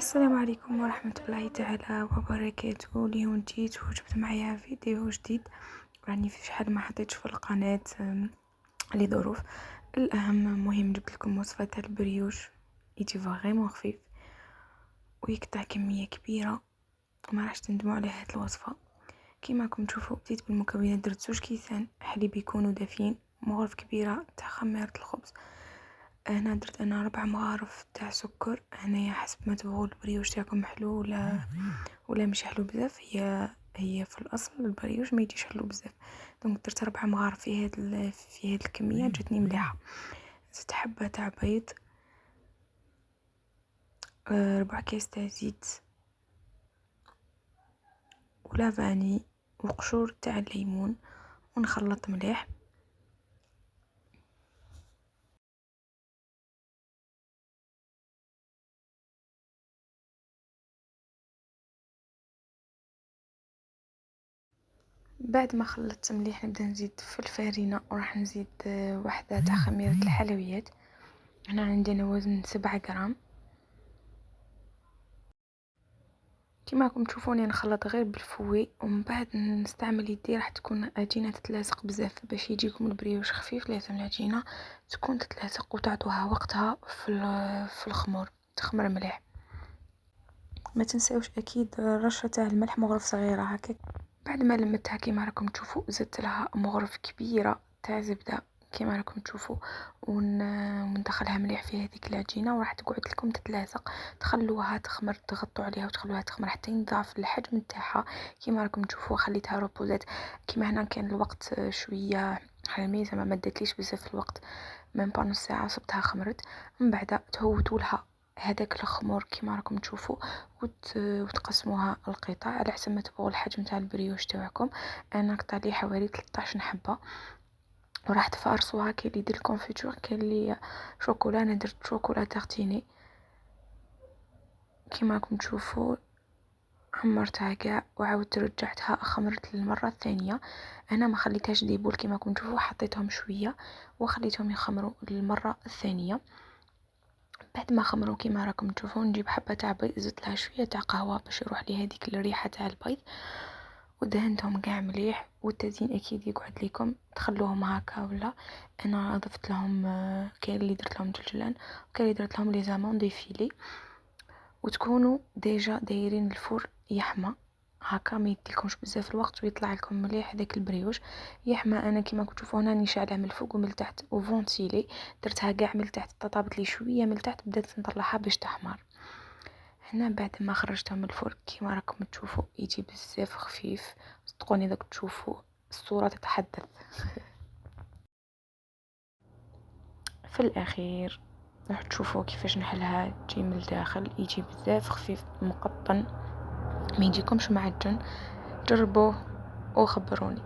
السلام عليكم ورحمة الله تعالى وبركاته. اليوم جيت وجبت معايا فيديو جديد، راني في شحال ما حطيتش في القناة لظروف. الأهم مهم جبت لكم وصفة تاع البريوش، يجي فريمون خفيف ويقطع كمية كبيرة وما راح تندموا على هاد الوصفة. كيما راكم تشوفوا بديت بالمكونات، درت 2 كيسان حليب يكونوا دافين، مغرف كبيرة تاع خميرة الخبز، هنا درت انا 4 مغارف تاع سكر. هنايا حسب ما تبغوا البريوش تاعكم حلو ولا مش حلو بزاف. هي في الاصل البريوش ما يجيش حلو بزاف، دونك درت 4 مغارف في هاد الكميه، جاتني مليحه. زدت حبه تاع بيض، 4 كاس تاع زيت ولافاني وقشور تاع الليمون، ونخلط مليح. بعد ما خلطت مليح نبدا نزيد في الفارينه، وراح نزيد وحده تاع خميره الحلويات. هنا عندنا وزن 7 غرام. كما راكم تشوفوني نخلط غير بالفوي، ومن بعد نستعمل يدي. راح تكون العجينه تتلاصق بزاف، باش يجيكم البريوش خفيف لازم العجينه تكون تتلاصق وتعطوها وقتها في الخمر تخمر مليح. ما تنساوش اكيد رشه تاع الملح، مغرف صغيره هكا. بعد ما لمتها كما راكم تشوفوا زدت لها مغرف كبيره تاع زبده كما راكم تشوفوا، وندخلها مليح في هذيك العجينه، وراح تقعد لكم تتلاصق. تخلوها تخمر، تغطوا عليها وتخلوها تخمر حتى ينضاعف الحجم نتاعها. كما راكم تشوفوا خليتها روبوزات. كما هنا كان الوقت شويه حامي، زعما ما داتليش بزاف الوقت، من با نص ساعه صبتها خمرت. من بعد تهودوا لها هذاك الخمور كما راكم تشوفوا، وتقسموها القطع على حسب ما تبغوا الحجم تاع البريوش تاعكم. انا قطع لي حوالي 13 حبه، وراح تفارصوها. كاين اللي يدير الكونفيتور، كاين اللي شوكولا، انا درت شوكولا تارتيني. كما راكم تشوفوا عمرتها كاع وعاودت رجعتها خمرت للمره الثانيه. انا ما خليتهاش ديبول، كما راكم تشوفوا حطيتهم شويه وخليتهم يخمروا للمره الثانيه. بعد ما خمروا كما راكم تشوفون نجيب حبه تاع بيض، زدت لها شويه تاع قهوه باش يروح لي هذيك الريحه تاع البيض، ودهنتهم كاع مليح. والتزيين اكيد يقعد لكم تخلوهم هكا ولا. انا ضفت لهم كاين اللي درت لهم جلجلان، وكاين اللي درت لهم لي زامون دي فيلي. وتكونوا ديجا دايرين الفور يحمى هكا، ما يديلكمش بزاف الوقت ويطلع لكم مليح هذاك البريوش يحمى. انا كما كنتوا تشوفوا هنا راني شاعله من الفوق ومن التحت وفونتيلي، درتها كاع من التحت، طابت لي شويه من التحت، بدات نطلعها باش تحمر. هنا بعد ما خرجتها من الفرن كما راكم تشوفوا يجي بزاف خفيف، صدقوني داك تشوفوا الصوره تتحدث. في الاخير راح تشوفوا كيفاش نحلها، تجي من الداخل يجي بزاف خفيف مقطن، ما يجيكمش معجن. جربوه وخبروني.